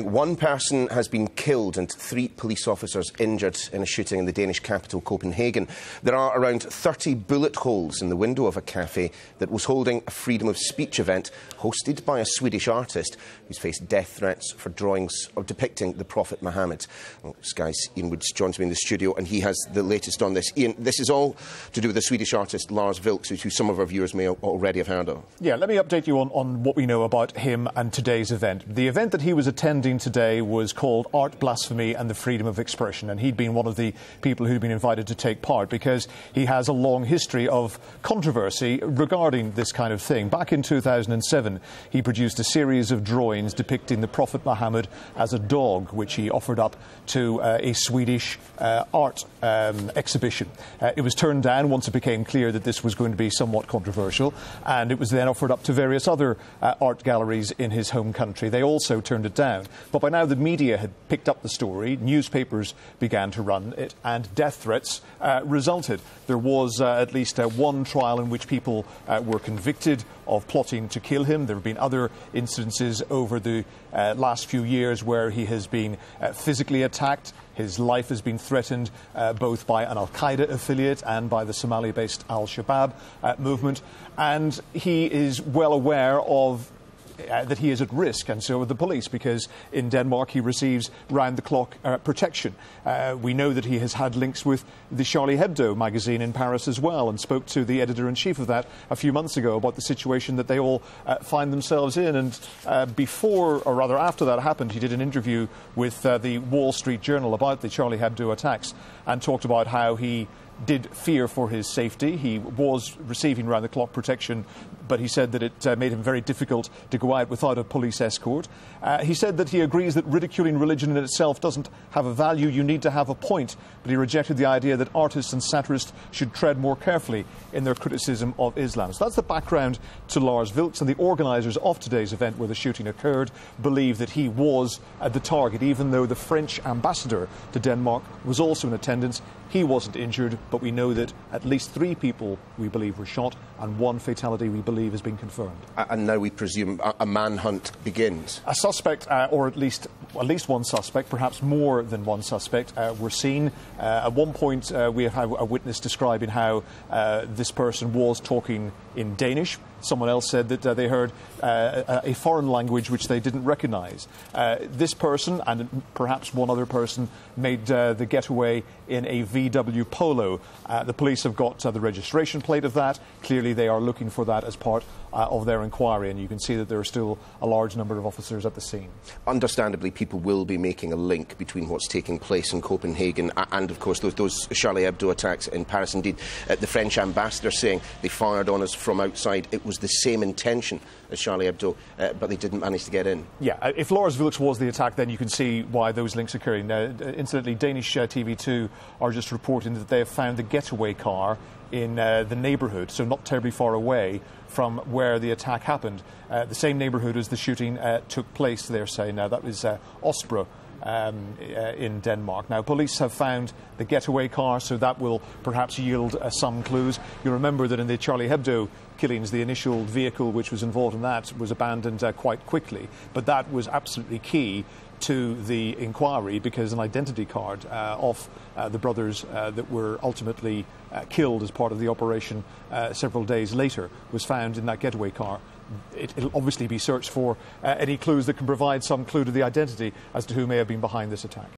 One person has been killed and 3 police officers injured in a shooting in the Danish capital, Copenhagen. There are around 30 bullet holes in the window of a cafe that was holding a freedom of speech event hosted by a Swedish artist who's faced death threats for drawings of depicting the Prophet Muhammad. Well, Sky's Ian Woods joins me in the studio and he has the latest on this. Ian, this is all to do with the Swedish artist Lars Vilks, who some of our viewers may already have heard of. Yeah, let me update you on what we know about him and today's event. The event that he was attending today was called Art, Blasphemy and the Freedom of Expression, and he'd been one of the people who'd been invited to take part because he has a long history of controversy regarding this kind of thing. Back in 2007, he produced a series of drawings depicting the Prophet Muhammad as a dog, which he offered up to a Swedish art exhibition. It was turned down once it became clear that this was going to be somewhat controversial, and it was then offered up to various other art galleries in his home country. They also turned it down. But by now the media had picked up the story, newspapers began to run it, and death threats resulted. There was at least one trial in which people were convicted of plotting to kill him. There have been other incidences over the last few years where he has been physically attacked. His life has been threatened both by an Al-Qaeda affiliate and by the Somali-based Al-Shabaab movement. And he is well aware of that he is at risk, and so are the police, because in Denmark he receives round-the-clock protection. We know that he has had links with the Charlie Hebdo magazine in Paris as well, and spoke to the editor-in-chief of that a few months ago about the situation that they all find themselves in. And before, or rather after that happened, he did an interview with the Wall Street Journal about the Charlie Hebdo attacks and talked about how he did fear for his safety. He was receiving round-the-clock protection, but he said that it made him very difficult to go out without a police escort. He said that he agrees that ridiculing religion in itself doesn't have a value. You need to have a point. But he rejected the idea that artists and satirists should tread more carefully in their criticism of Islam. So that's the background to Lars Vilks, and the organisers of today's event where the shooting occurred believe that he was the target, even though the French ambassador to Denmark was also in attendance. He wasn't injured, but we know that at least 3 people, we believe, were shot, and 1 fatality, we believe, has been confirmed. And now we presume a manhunt begins? A suspect, or at least 1 suspect, perhaps more than 1 suspect, were seen. At one point, we have had a witness describing how this person was talking in Danish. Someone else said that they heard a foreign language which they didn't recognise. This person, and perhaps 1 other person, made the getaway in a VW Polo. The police have got the registration plate of that. Clearly they are looking for that as part of their inquiry, and you can see that there are still a large number of officers at the scene. Understandably, people will be making a link between what's taking place in Copenhagen and, of course, those Charlie Hebdo attacks in Paris. Indeed, the French ambassador saying they fired on us from outside. It was the same intention as Charlie Hebdo, but they didn't manage to get in. Yeah, if Lars Vilks was the attack, then you can see why those links are occurring. Incidentally, Danish TV2 are just reporting that they have found the getaway car in the neighbourhood, so not terribly far away from where the attack happened. The same neighbourhood as the shooting took place, they're saying. Now, that was Osbro in Denmark. Now, police have found the getaway car, so that will perhaps yield some clues. You'll remember that in the Charlie Hebdo killings, the initial vehicle which was involved in that was abandoned quite quickly, but that was absolutely key to the inquiry, because an identity card of the brothers that were ultimately killed as part of the operation several days later was found in that getaway car. It'll obviously be searched for any clues that can provide some clue to the identity as to who may have been behind this attack.